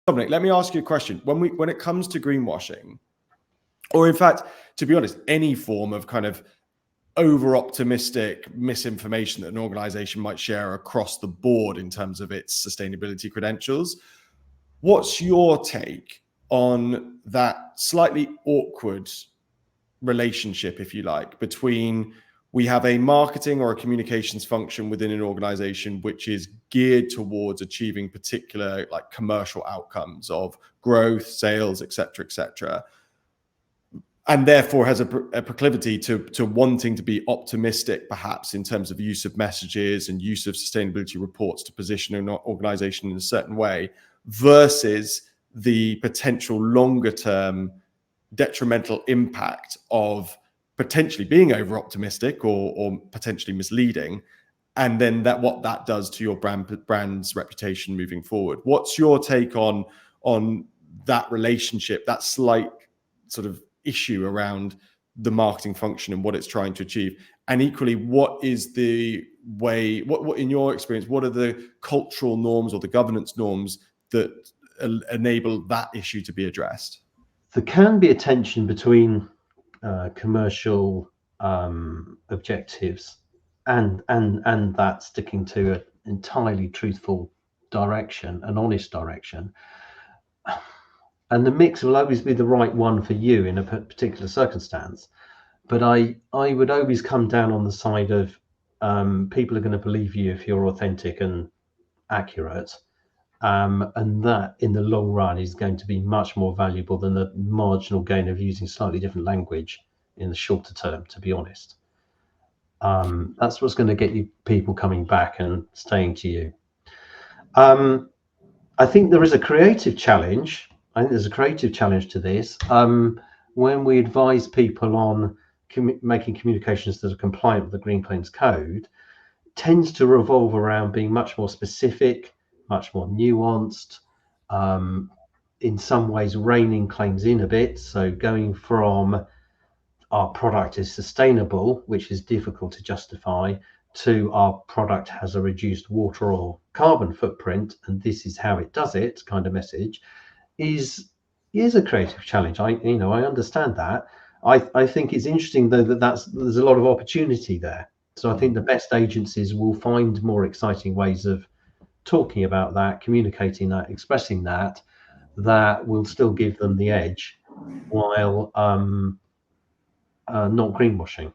Dominic, let me ask you a question. When it comes to greenwashing, or in fact, to be honest, any form of kind of over-optimistic misinformation that an organization might share across the board in terms of its sustainability credentials, what's your take on that slightly awkward relationship, if you like, between we have a marketing or a communications function within an organization which is geared towards achieving particular like commercial outcomes of growth, sales, etc., and therefore has a proclivity to wanting to be optimistic, perhaps in terms of use of messages and use of sustainability reports to position an organization in a certain way, versus the potential longer term detrimental impact of potentially being over optimistic or potentially misleading, and then what that does to your brand's reputation moving forward. What's your take on that relationship, that slight sort of issue around the marketing function and what it's trying to achieve? And equally, what is the way, what in your experience, what are the cultural norms or the governance norms that enable that issue to be addressed? There can be a tension between commercial objectives and that sticking to an entirely truthful direction, an honest direction. And the mix will always be the right one for you in a particular circumstance. But I would always come down on the side of people are going to believe you if you're authentic and accurate. And that in the long run is going to be much more valuable than the marginal gain of using slightly different language in the shorter term, to be honest. That's what's going to get you people coming back and staying to you. I think there is a creative challenge. I think there's a creative challenge to this. When we advise people on making communications that are compliant with the Green Claims Code, tends to revolve around being much more specific, much more nuanced, in some ways reining claims in a bit. So going from our product is sustainable, which is difficult to justify, to our product has a reduced water or carbon footprint, and this is how it does it kind of message, is a creative challenge. I understand that. I think it's interesting though that there's a lot of opportunity there. So I think the best agencies will find more exciting ways of talking about that, communicating that, expressing that will still give them the edge while not greenwashing.